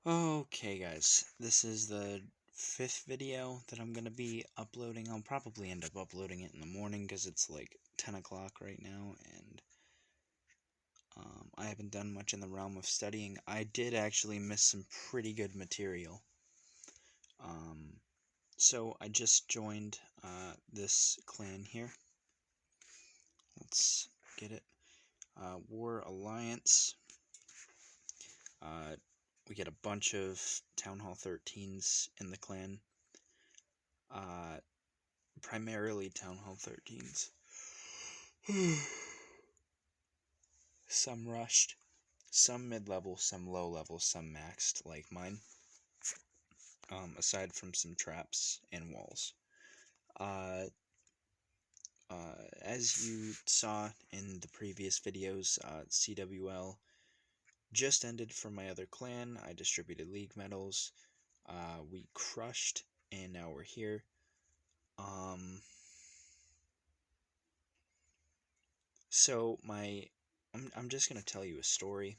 Okay guys, this is the 5th video that I'm going to be uploading. I'll probably end up uploading it in the morning because it's like 10 o'clock right now, and I haven't done much in the realm of studying. I did actually miss some pretty good material. Um, so I just joined this clan here. Let's get it. War Alliance. We get a bunch of Town Hall 13s in the clan. Primarily Town Hall 13s. Some rushed, some mid-level, some low-level, some maxed, like mine. Aside from some traps and walls. As you saw in the previous videos, CWL just ended for my other clan. I distributed league medals. We crushed, and now we're here. So I'm just gonna tell you a story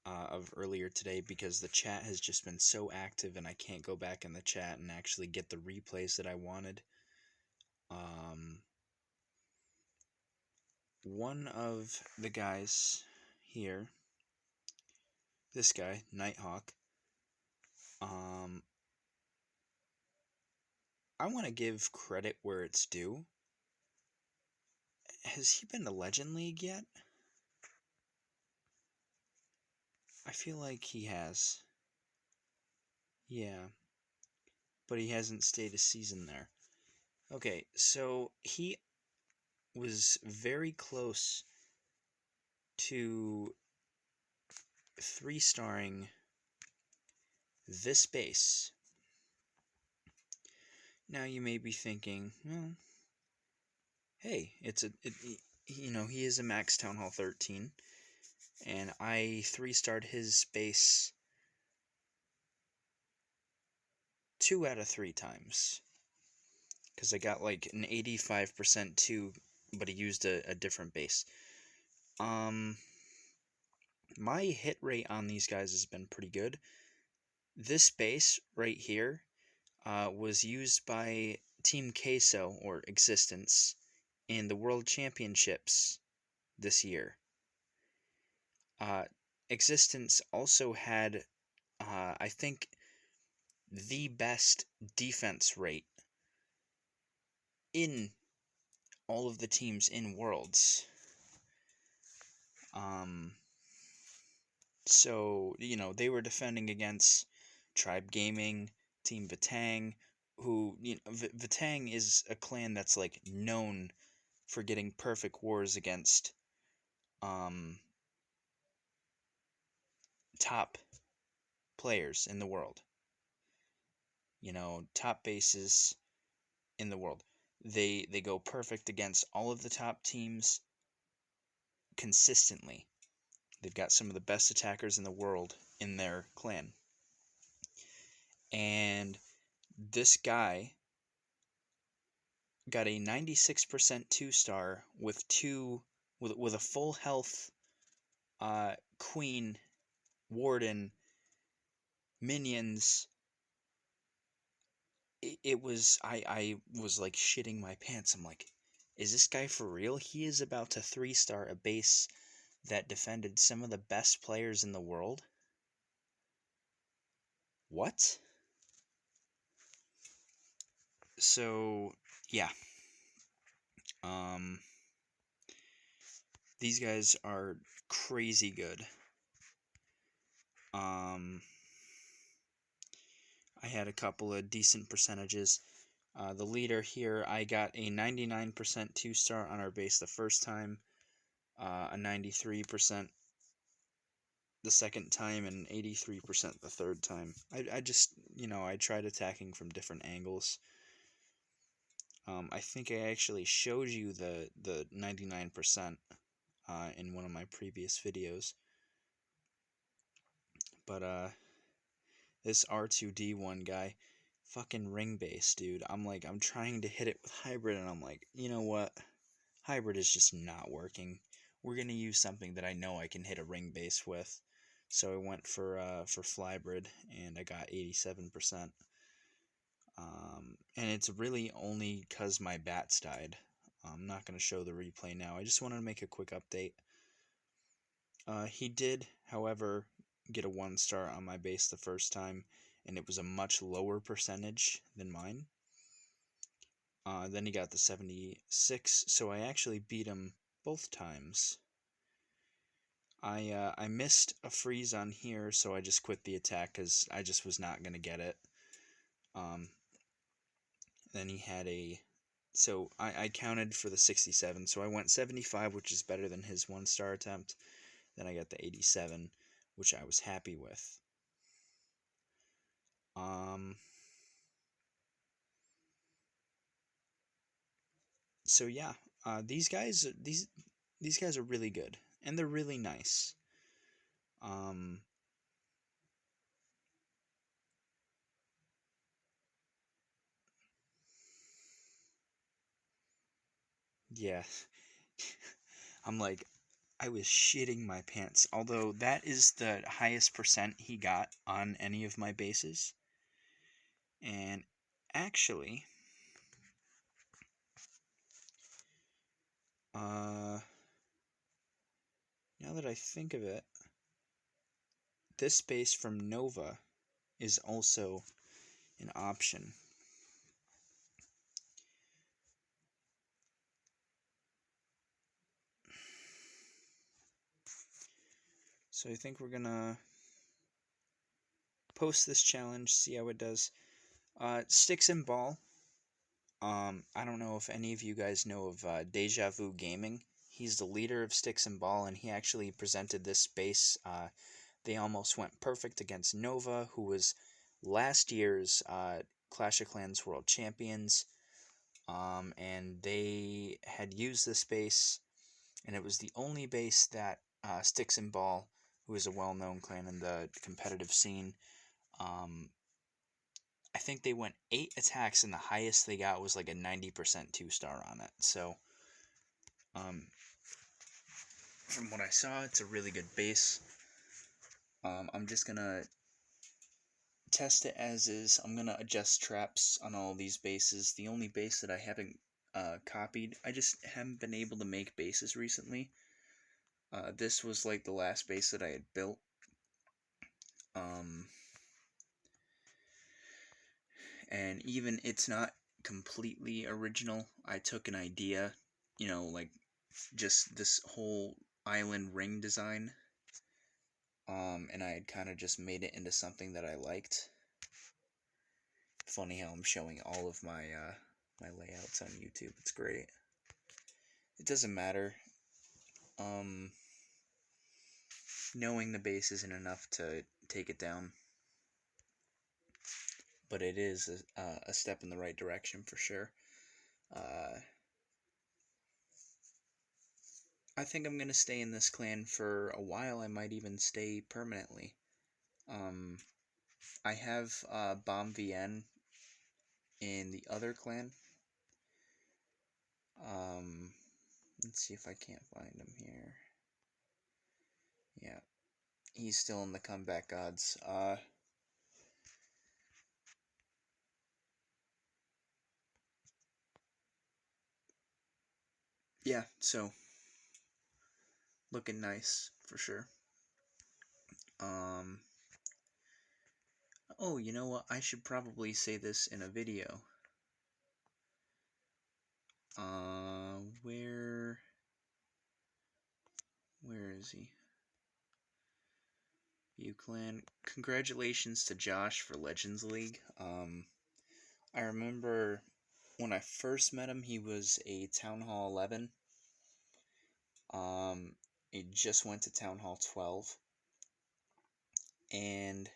of earlier today because the chat has just been so active and I can't go back in the chat and actually get the replays that I wanted. One of the guys here, this guy, Nighthawk, I want to give credit where it's due. Has he been to Legend League yet? I feel like he has. Yeah. But he hasn't stayed a season there. Okay, so he was very close to 3-starring this base. Now you may be thinking, well, hey, he is a max Town Hall 13, and I 3-starred his base 2 out of 3 times. Because I got like an 85% too, but he used a different base. My hit rate on these guys has been pretty good. This base right here was used by Team Queso, or Existence, in the World Championships this year. Existence also had, I think, the best defense rate in all of the teams in Worlds. So, they were defending against Tribe Gaming, Team Vatang, who, Vatang is a clan that's, like, known for getting perfect wars against, top players in the world. Top bases in the world. They go perfect against all of the top teams consistently. They've got some of the best attackers in the world in their clan. And this guy got a 96% 2-star with a full health queen, warden, minions. It was I was like shitting my pants. I'm like, is this guy for real? He is about to 3-star a base that defended some of the best players in the world? What? So, yeah. These guys are crazy good. I had a couple of decent percentages. The leader here, I got a 99% 2-star on our base the first time, a 93% the second time, and 83% the third time. I just, I tried attacking from different angles. I think I actually showed you the 99% in one of my previous videos. But, this R2D1 guy, fucking ring base, dude. I'm trying to hit it with hybrid, and I'm like, you know what? Hybrid is just not working. We're gonna use something that I know I can hit a ring base with. So I went for Flybrid, and I got 87%. And it's really only because my bats died. I'm not going to show the replay now. I just wanted to make a quick update. He did, however, get a 1-star on my base the first time, and it was a much lower percentage than mine. Then he got the 76, so I actually beat him both times. I missed a freeze on here, so I just quit the attack because I just was not going to get it. Then he had so I counted for the 67, so I went 75, which is better than his 1-star attempt. Then I got the 87, which I was happy with. So yeah, these guys are really good, and they're really nice. Yeah. I'm like, I was shitting my pants. Although that is the highest percent he got on any of my bases. And actually, now that I think of it, this base from Nova is also an option. So I think we're gonna post this challenge, see how it does. Sticks and Ball. I don't know if any of you guys know of Deja Vu Gaming. He's the leader of Sticks and Ball, and he actually presented this base. They almost went perfect against Nova, who was last year's Clash of Clans World Champions. And they had used this base, and it was the only base that Sticks and Ball, who is a well-known clan in the competitive scene, I think they went 8 attacks, and the highest they got was like a 90% 2-star on it. So, from what I saw, it's a really good base. I'm just gonna test it as is. I'm gonna adjust traps on all these bases. The only base that I haven't copied, I just haven't been able to make bases recently. This was like the last base that I had built. And even it's not completely original. I took an idea, like just this whole island ring design, and I had kind of just made it into something that I liked. Funny how I'm showing all of my my layouts on YouTube. It's great. It doesn't matter. Knowing the base isn't enough to take it down, but it is a step in the right direction for sure. I think I'm gonna stay in this clan for a while. I might even stay permanently. I have Bomb VN in the other clan. Let's see if I can't find him here. Yeah, he's still in the Comeback Gods. Yeah, so looking nice for sure. Oh, you know what? I should probably say this in a video. Where is he? View Clan. Congratulations to Josh for Legends League. I remember when I first met him, he was a Town Hall 11. He just went to Town Hall 12. And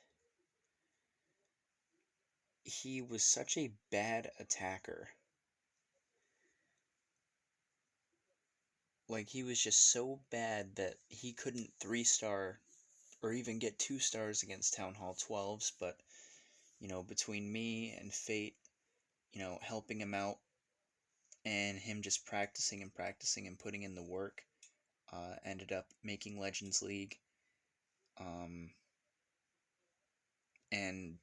he was such a bad attacker. Like, he was just so bad that he couldn't 3-star or even get 2 stars against Town Hall 12s, but, between me and Fate, helping him out, and him just practicing and putting in the work, ended up making Legends League, And,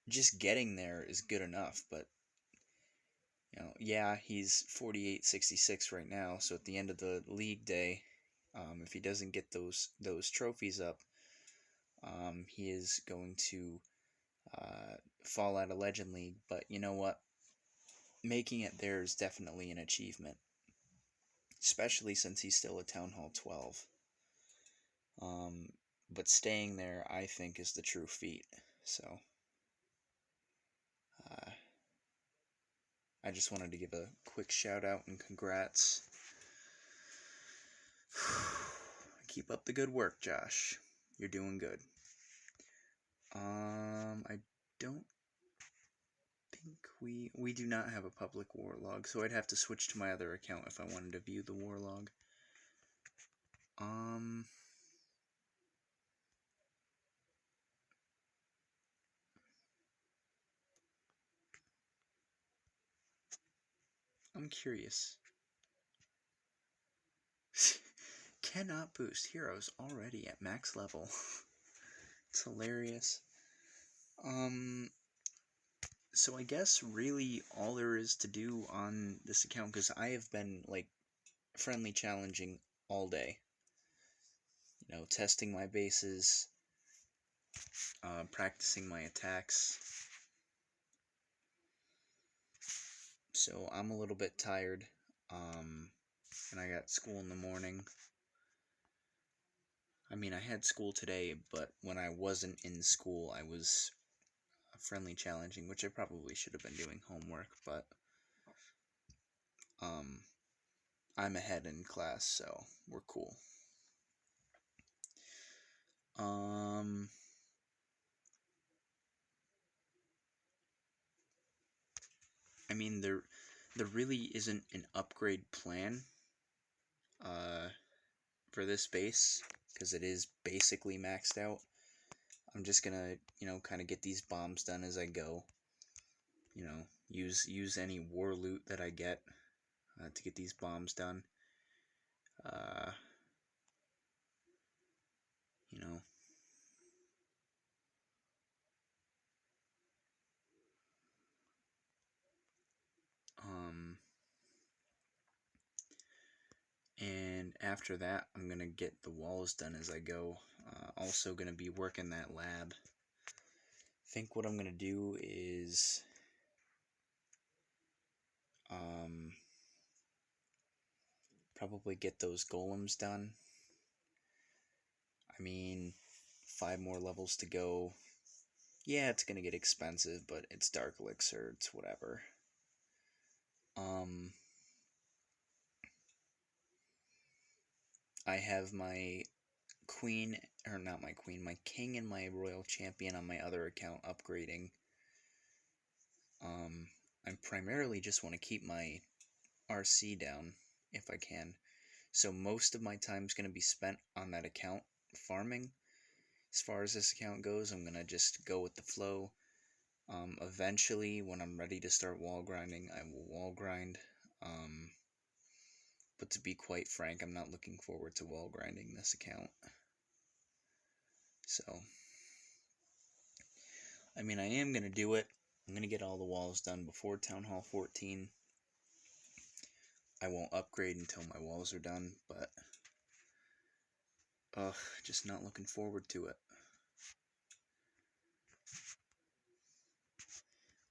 just getting there is good enough, but, yeah, he's 48-66 right now, so at the end of the league day, if he doesn't get those trophies up, he is going to fall out of Legend League, but you know what? Making it there is definitely an achievement, especially since he's still a Town Hall 12. But staying there, I think, is the true feat. So, uh, I just wanted to give a quick shout out and congrats. Keep up the good work, Josh. You're doing good. I don't think we do not have a public war log, so I'd have to switch to my other account if I wanted to view the war log. I'm curious. Cannot boost heroes already at max level. It's hilarious. So I guess really all there is to do on this account, because I have been, like, friendly challenging all day. Testing my bases, practicing my attacks. So I'm a little bit tired, and I got school in the morning. I mean, I had school today, but when I wasn't in school, I was friendly challenging, which I probably should have been doing homework, but I'm ahead in class, so we're cool. I mean, there really isn't an upgrade plan for this base, because it is basically maxed out. I'm just gonna, kind of get these bombs done as I go. Use any war loot that I get to get these bombs done. You know, and after that, I'm gonna get the walls done as I go. Also gonna be working that lab. I think what I'm gonna do is probably get those golems done. I mean, 5 more levels to go. Yeah, it's gonna get expensive, but it's Dark Elixir, it's whatever. I have my queen, or not my queen, my king and my royal champion on my other account upgrading. I primarily just want to keep my RC down if I can. So most of my time is going to be spent on that account farming. As far as this account goes, I'm going to just go with the flow. Eventually, when I'm ready to start wall grinding, I will wall grind. But to be quite frank, I'm not looking forward to wall grinding this account. So, I mean, I am going to do it. I'm going to get all the walls done before Town Hall 14. I won't upgrade until my walls are done, but just not looking forward to it.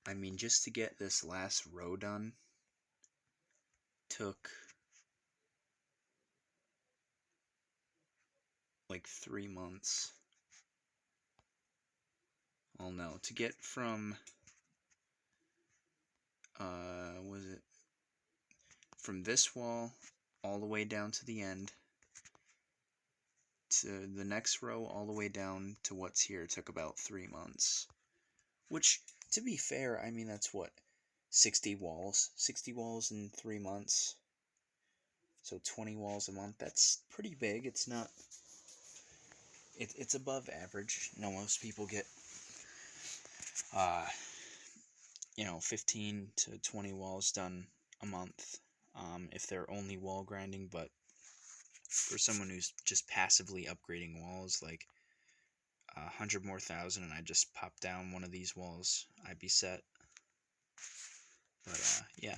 I mean, just to get this last row done took like 3 months. Oh no, to get from was it from this wall all the way down to the end to the next row all the way down to what's here took about 3 months. Which, to be fair, I mean, that's what, 60 walls? 60 walls in 3 months. So 20 walls a month, that's pretty big. It's not, it's above average. Most people get, 15 to 20 walls done a month, if they're only wall grinding, but for someone who's just passively upgrading walls, like 100 more thousand, and I just pop down one of these walls, I'd be set. But yeah,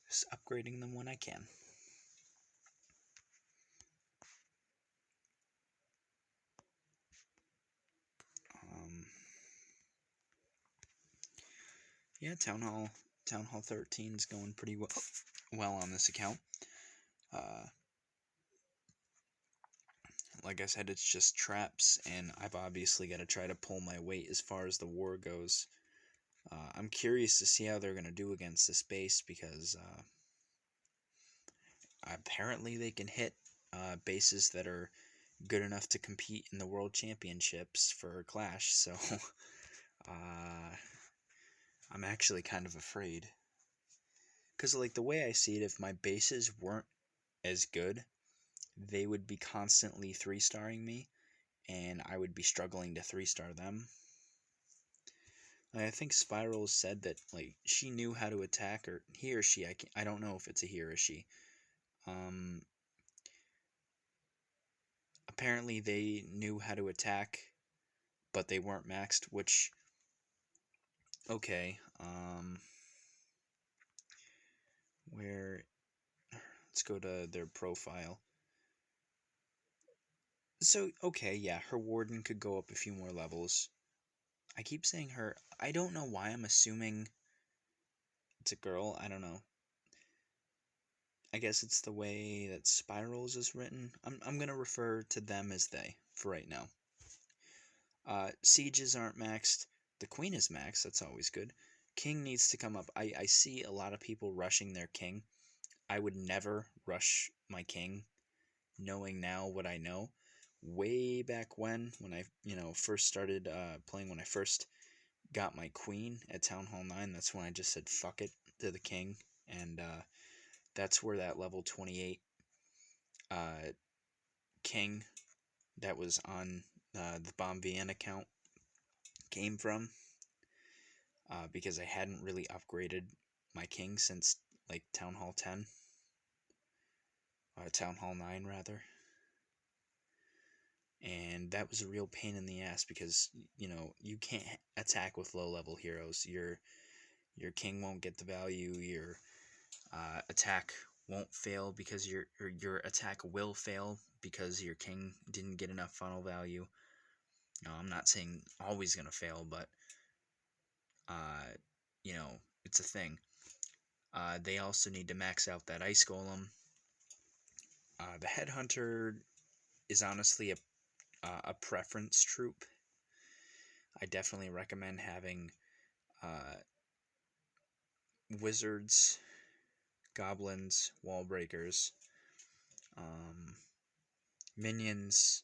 just upgrading them when I can. Yeah, Town Hall 13 is going pretty well on this account. Like I said, it's just traps, and I've obviously got to try to pull my weight as far as the war goes. I'm curious to see how they're going to do against this base, because apparently they can hit bases that are good enough to compete in the World Championships for Clash, so I'm actually kind of afraid. Because, like, the way I see it, if my bases weren't as good, they would be constantly 3-starring me, and I would be struggling to 3-star them. I think Spiral said that, like, she knew how to attack, or he or she, I don't know if it's a he or a she. Apparently they knew how to attack, but they weren't maxed, which, okay, let's go to their profile. So, okay, yeah, her Warden could go up a few more levels. I keep saying her, I don't know why I'm assuming it's a girl, I don't know. I guess it's the way that Spirals is written. I'm gonna refer to them as they for right now. Sieges aren't maxed. The Queen is maxed, that's always good. King needs to come up. I see a lot of people rushing their King. I would never rush my King, knowing now what I know. Way back when I, first started playing, when I first got my Queen at Town Hall 9, that's when I just said fuck it to the King, and that's where that level 28 King that was on the BombVN account came from, because I hadn't really upgraded my King since, like, Town Hall 10. Town Hall 9, rather. And that was a real pain in the ass, because, you can't attack with low-level heroes. Your King won't get the value, your attack won't fail because your attack will fail because your King didn't get enough funnel value. I'm not saying always gonna fail, but it's a thing. They also need to max out that Ice Golem. The Headhunter is honestly a preference troop. I definitely recommend having wizards, goblins, wall breakers, minions.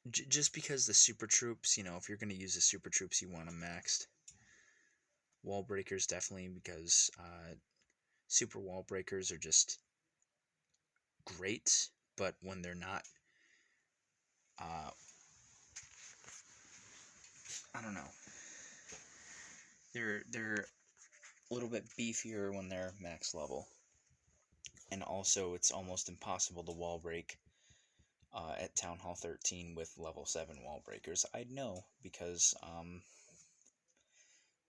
Just because the super troops, if you're going to use the super troops, you want them maxed. Wall breakers, definitely, because super wall breakers are just great, but when they're not, I don't know. They're a little bit beefier when they're max level, and also it's almost impossible to wall break at Town Hall 13 with level 7 wall breakers. I know, because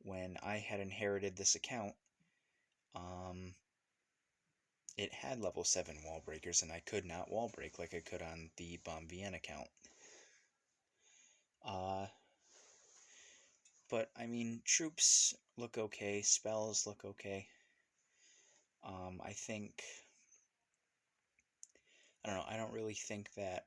when I had inherited this account, it had level 7 wall breakers, and I could not wall break like I could on the BombVN account. But, I mean, troops look okay, spells look okay. I think, I don't know, I don't really think that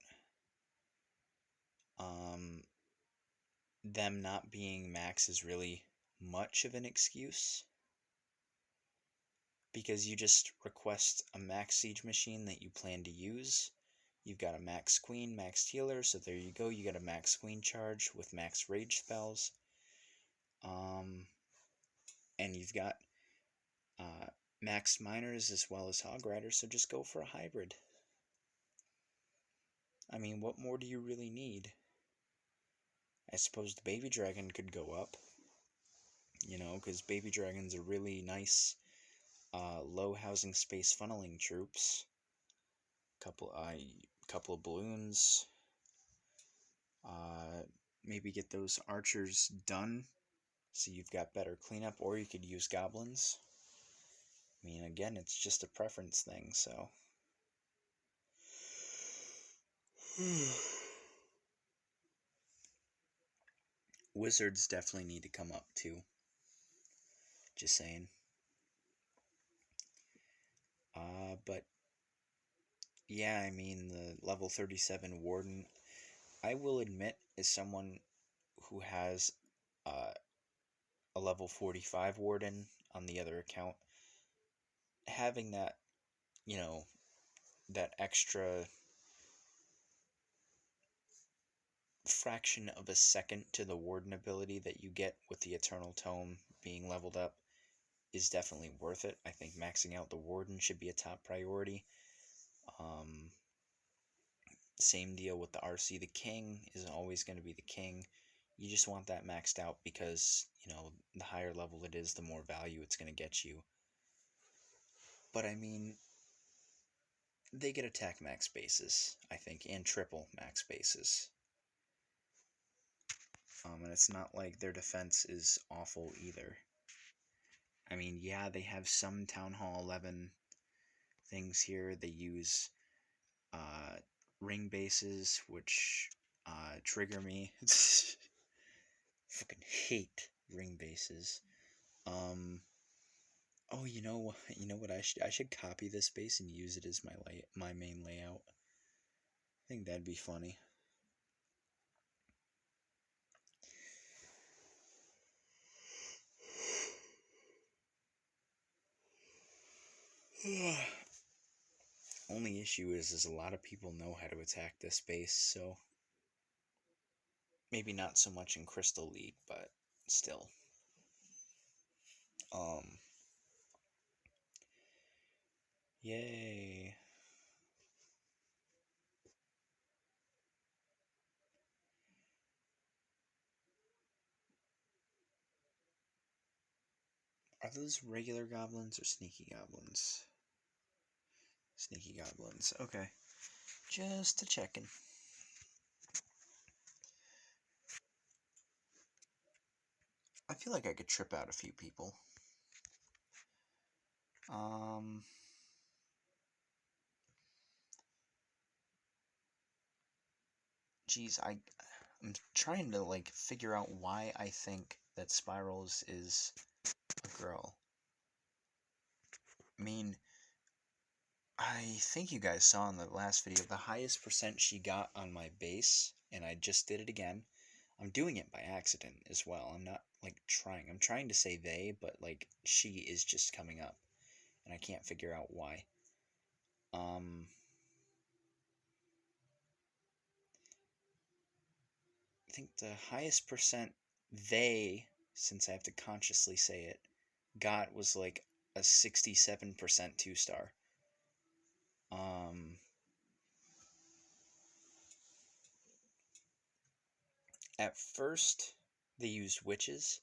them not being max is really much of an excuse, because you just request a max siege machine that you plan to use. You've got a max queen, max healer, so there you go. You got a max queen charge with max rage spells. And you've got max miners as well as hog riders, so just go for a hybrid. I mean, what more do you really need? I suppose the baby dragon could go up, because baby dragon's a really nice low housing space funneling troops, couple of balloons, maybe get those archers done so you've got better cleanup, or you could use goblins. I mean, again, it's just a preference thing, so. Wizards definitely need to come up too. Just saying. But yeah, I mean, the level 37 Warden, I will admit, is someone who has a level 45 Warden on the other account. Having that, you know, that extra fraction of a second to the Warden ability that you get with the Eternal Tome being leveled up is definitely worth it. I think maxing out the Warden should be a top priority. Same deal with the RC. The King is always going to be the King. You just want that maxed out because, the higher level it is, the more value it's going to get you. But I mean, they get attack max bases, I think, and triple max bases. And it's not like their defense is awful either. I mean, yeah, they have some Town Hall 11 things here. They use ring bases, which trigger me. Fucking hate ring bases. Oh, you know what? I should copy this base and use it as my main layout. I think that'd be funny. Only issue is a lot of people know how to attack this base, so maybe not so much in Crystal League, but still. Yay. Are those regular goblins or sneaky goblins? Sneaky goblins. Okay. Just a checking. I feel like I could trip out a few people. Geez, I'm trying to figure out why I think that Spirals is a girl. I mean, I think you guys saw in the last video the highest percent she got on my base, and I just did it again. I'm doing it by accident as well. I'm not trying. I'm trying to say they, but she is just coming up, and I can't figure out why. I think the highest percent they, since I have to consciously say it, got was a 67% 2-star. At first, they used witches.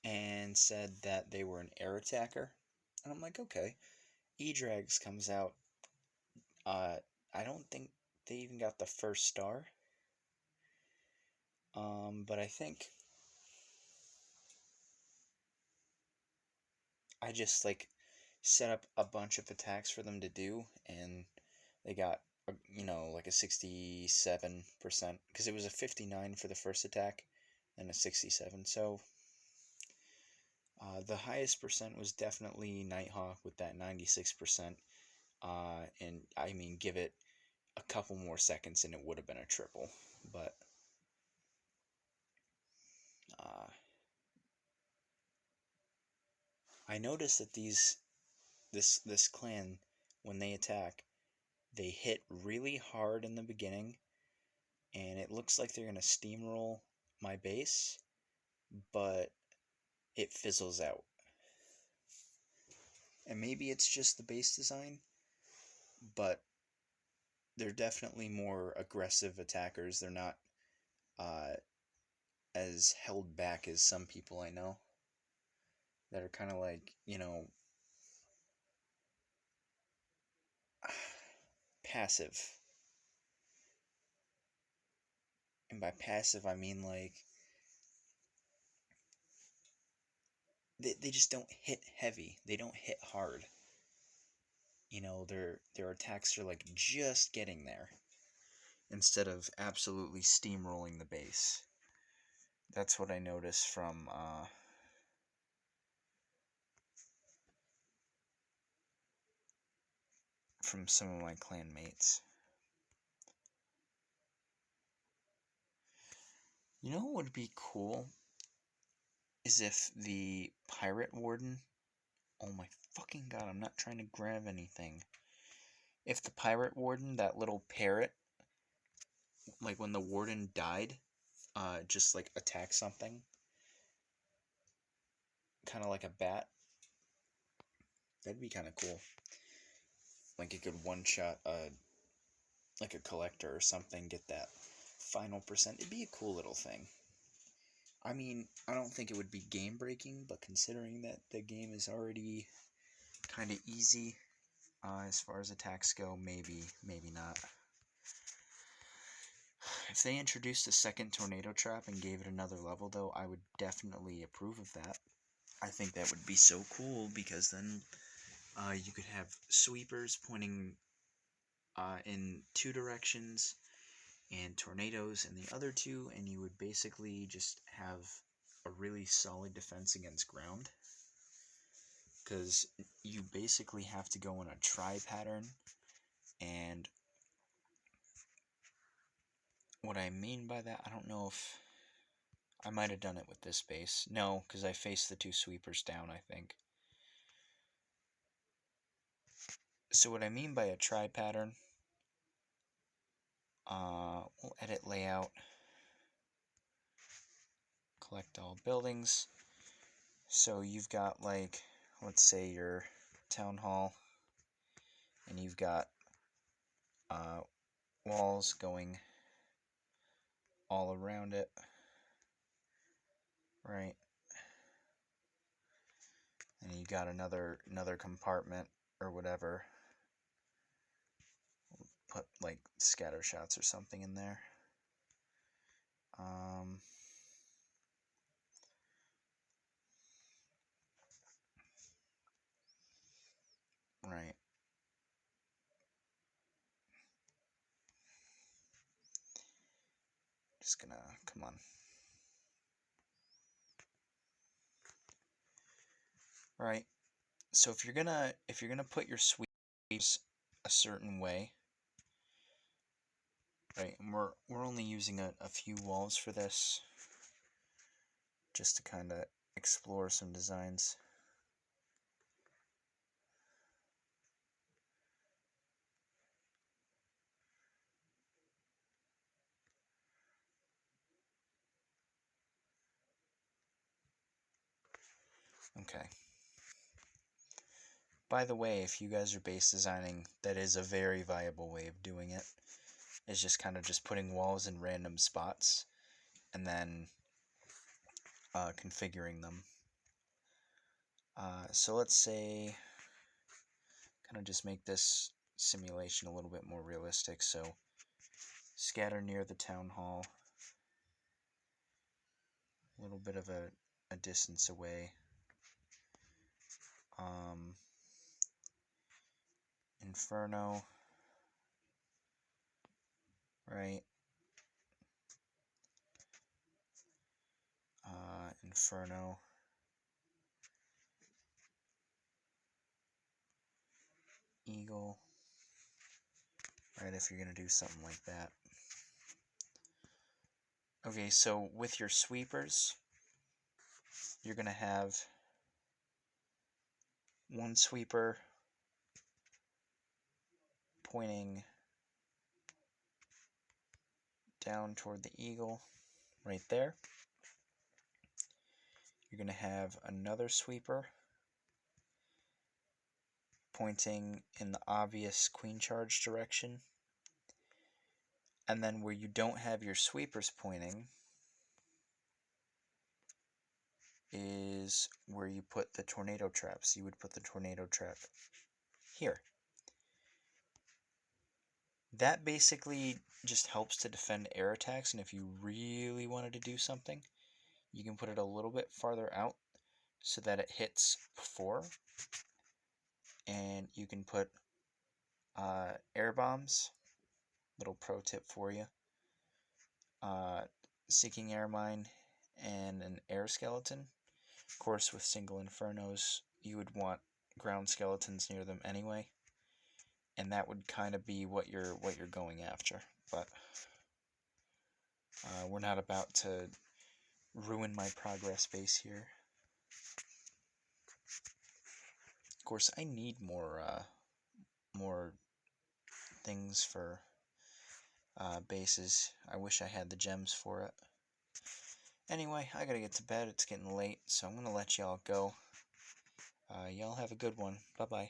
And said that they were an air attacker. And I'm like, okay. E-Drags comes out. I don't think they even got the first star. But I think I just set up a bunch of attacks for them to do, and they got a 67%, because it was a 59 for the first attack and a 67. So the highest percent was definitely Nighthawk with that 96%. And I mean, give it a couple more seconds and it would have been a triple. But I noticed that this clan, when they attack, they hit really hard in the beginning, and it looks like they're gonna steamroll my base, but it fizzles out. And maybe it's just the base design, but they're definitely more aggressive attackers. They're not as held back as some people I know. that are kind of like, passive. And by passive, I mean like they just don't hit heavy. They don't hit hard. Their attacks are like just getting there instead of absolutely steamrolling the base. That's what I noticed from some of my clan mates. You know what would be cool is if the pirate warden. Oh my fucking god! I'm not trying to grab anything. If the pirate warden, that little parrot, like when the warden died, just like attack something, kind of like a bat. That'd be kind of cool. Like it could one shot like a collector or something, get that final percent. It'd be a cool little thing. I mean, I don't think it would be game breaking, but considering that the game is already kind of easy as far as attacks go, maybe not. If they introduced a second tornado trap and gave it another level, though, I would definitely approve of that. I think that would be so cool because then you could have sweepers pointing in two directions and tornadoes in the other two, and you would basically just have a really solid defense against ground. Because you basically have to go in a try pattern, and what I mean by that, I don't know if I might have done it with this base. No, because I faced the two sweepers down, I think. So what I mean by a try pattern, we'll edit layout, collect all buildings. So you've got like, let's say your town hall, and you've got walls going all around it, right? And you got another compartment or whatever. Put like scatter shots or something in there. Right. Just gonna, come on. Right. So if you're gonna put your sweeps a certain way, right? And we're only using a few walls for this, just to kind of explore some designs. Okay. By the way, if you guys are base designing, that is a very viable way of doing it. Is just kind of just putting walls in random spots and then configuring them. So let's say, kind of just make this simulation a little bit more realistic. So scatter near the town hall, a little bit of a distance away. Inferno, right? Inferno. Eagle, right, if you're going to do something like that. Okay, so with your sweepers, you're going to have one sweeper pointing down toward the eagle, right there. You're going to have another sweeper pointing in the obvious queen charge direction. And then where you don't have your sweepers pointing, is where you put the tornado traps. You would put the tornado trap here. That basically just helps to defend air attacks, and if you really wanted to do something, you can put it a little bit farther out so that it hits before, and you can put air bombs. Little pro tip for you. Seeking Air Mine and an air skeleton. Of course, with single infernos, you would want ground skeletons near them anyway, and that would kind of be what you're going after. But we're not about to ruin my progress base here. Of course, I need more things for bases. I wish I had the gems for it. Anyway, I gotta get to bed. It's getting late, so I'm gonna let y'all go. Y'all have a good one. Bye-bye.